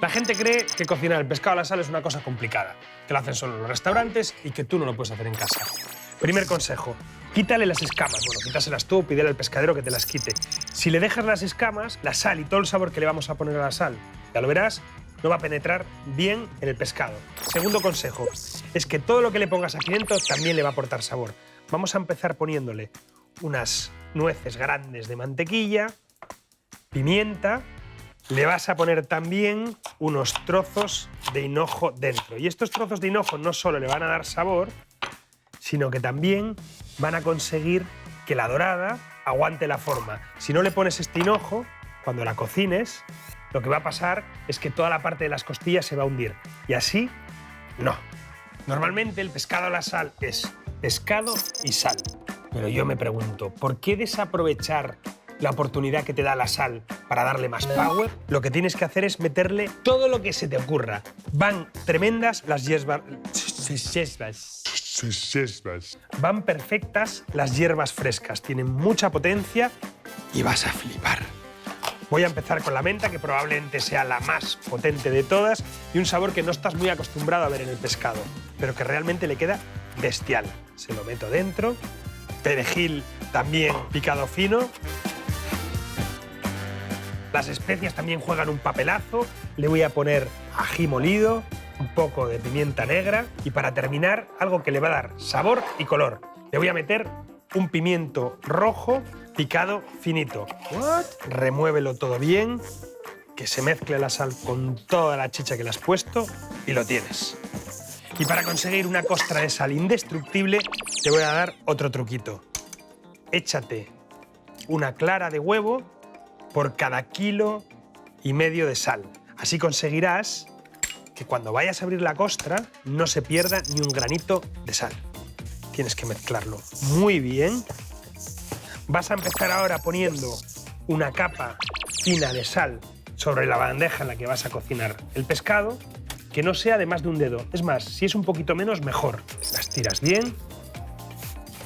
La gente cree que cocinar el pescado a la sal es una cosa complicada, que lo hacen solo en los restaurantes y que tú no lo puedes hacer en casa. Primer consejo, quítale las escamas. Bueno, quítaselas tú o pídele al pescadero que te las quite. Si le dejas las escamas, la sal y todo el sabor que le vamos a poner a la sal, ya lo verás, no va a penetrar bien en el pescado. Segundo consejo, es que todo lo que le pongas aquí dentro también le va a aportar sabor. Vamos a empezar poniéndole unas nueces grandes de mantequilla, pimienta. Le vas a poner también unos trozos de hinojo dentro. Y estos trozos de hinojo no solo le van a dar sabor, sino que también van a conseguir que la dorada aguante la forma. Si no le pones este hinojo, cuando la cocines, lo que va a pasar es que toda la parte de las costillas se va a hundir. Y así, no. Normalmente el pescado a la sal es pescado y sal. Pero yo me pregunto, ¿por qué desaprovechar la oportunidad que te da la sal para darle más power? Lo que tienes que hacer es meterle todo lo que se te ocurra. Van tremendas las hierbas. Van perfectas las hierbas frescas. Tienen mucha potencia y vas a flipar. Voy a empezar con la menta, que probablemente sea la más potente de todas y un sabor que no estás muy acostumbrado a ver en el pescado, pero que realmente le queda bestial. Se lo meto dentro. Perejil también picado fino. Las especias también juegan un papelazo. Le voy a poner ají molido, un poco de pimienta negra y para terminar, algo que le va a dar sabor y color. Le voy a meter un pimiento rojo picado finito. Remuévelo todo bien, que se mezcle la sal con toda la chicha que le has puesto y lo tienes. Y para conseguir una costra de sal indestructible, te voy a dar otro truquito. Échate una clara de huevo por cada 1,5 kilos de sal. Así conseguirás que cuando vayas a abrir la costra no se pierda ni un granito de sal. Tienes que mezclarlo muy bien. Vas a empezar ahora poniendo una capa fina de sal sobre la bandeja en la que vas a cocinar el pescado, que no sea de más de un dedo. Es más, si es un poquito menos, mejor. La estiras bien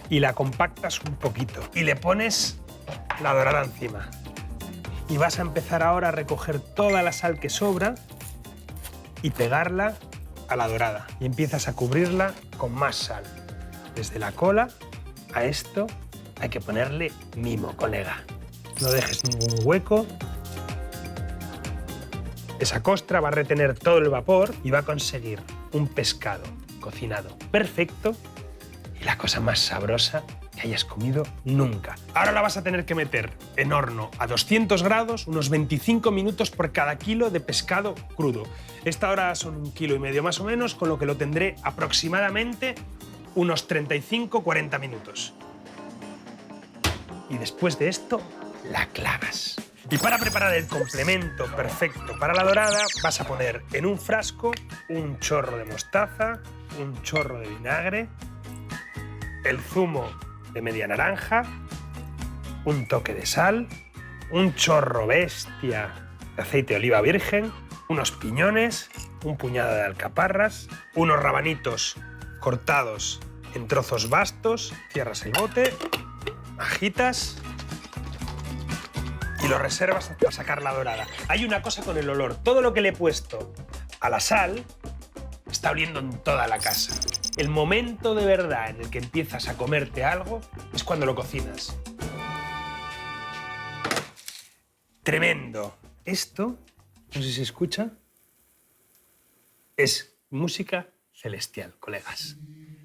y la compactas un poquito. Y le pones la dorada encima. Y vas a empezar ahora a recoger toda la sal que sobra y pegarla a la dorada. Y empiezas a cubrirla con más sal. Desde la cola a esto hay que ponerle mimo, colega. No dejes ningún hueco. Esa costra va a retener todo el vapor y va a conseguir un pescado cocinado perfecto y la cosa más sabrosa que hayas comido nunca. Ahora la vas a tener que meter en horno a 200 grados, unos 25 minutos por cada kilo de pescado crudo. Esta hora son 1,5 kilos más o menos, con lo que lo tendré aproximadamente unos 35-40 minutos. Y después de esto, la clavas. Y para preparar el complemento perfecto para la dorada, vas a poner en un frasco un chorro de mostaza, un chorro de vinagre, el zumo de media naranja, un toque de sal, un chorro bestia de aceite de oliva virgen, unos piñones, un puñado de alcaparras, unos rabanitos cortados en trozos bastos, cierras el bote, agitas y lo reservas hasta sacar la dorada. Hay una cosa con el olor. Todo lo que le he puesto a la sal está oliendo en toda la casa. El momento de verdad en el que empiezas a comerte algo es cuando lo cocinas. Tremendo. Esto, no sé si se escucha, es música celestial, colegas.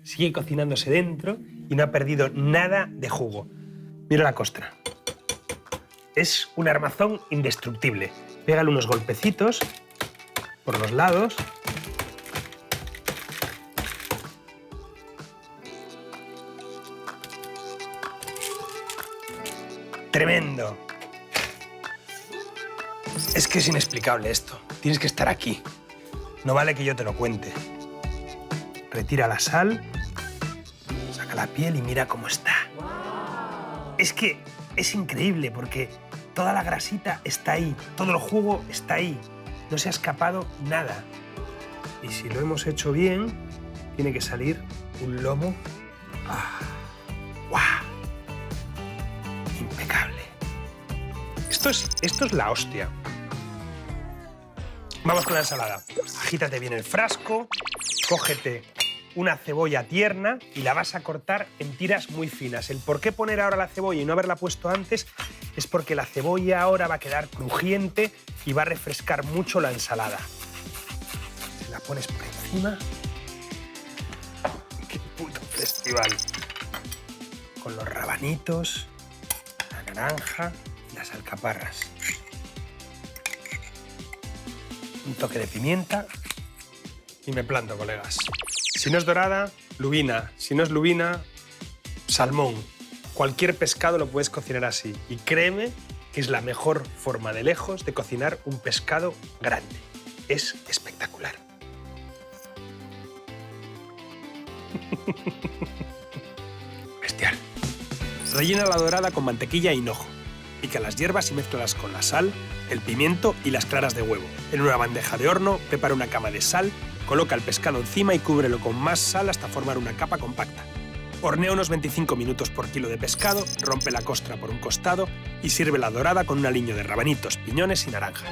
Sigue cocinándose dentro y no ha perdido nada de jugo. Mira la costra. Es un armazón indestructible. Pégale unos golpecitos por los lados. ¡Tremendo! Es que es inexplicable esto. Tienes que estar aquí. No vale que yo te lo cuente. Retira la sal, saca la piel y mira cómo está. Es que es increíble porque toda la grasita está ahí, todo el jugo está ahí. No se ha escapado nada. Y si lo hemos hecho bien, tiene que salir un lomo. ¡Guau! Impecable. Esto es la hostia. Vamos con la ensalada. Agítate bien el frasco, cógete una cebolla tierna y la vas a cortar en tiras muy finas. El por qué poner ahora la cebolla y no haberla puesto antes es porque la cebolla ahora va a quedar crujiente y va a refrescar mucho la ensalada. Se la pones por encima. ¡Qué puto festival! Con los rabanitos, la naranja y las alcaparras. Un toque de pimienta y me planto, colegas. Si no es dorada, lubina. Si no es lubina, salmón. Cualquier pescado lo puedes cocinar así. Y créeme que es la mejor forma de lejos de cocinar un pescado grande. Es espectacular. Bestial. Rellena la dorada con mantequilla e hinojo. Pica las hierbas y mézclalas con la sal, el pimiento y las claras de huevo. En una bandeja de horno, prepara una cama de sal, coloca el pescado encima y cúbrelo con más sal hasta formar una capa compacta. Hornea unos 25 minutos por kilo de pescado, rompe la costra por un costado y sirve la dorada con un aliño de rabanitos, piñones y naranja.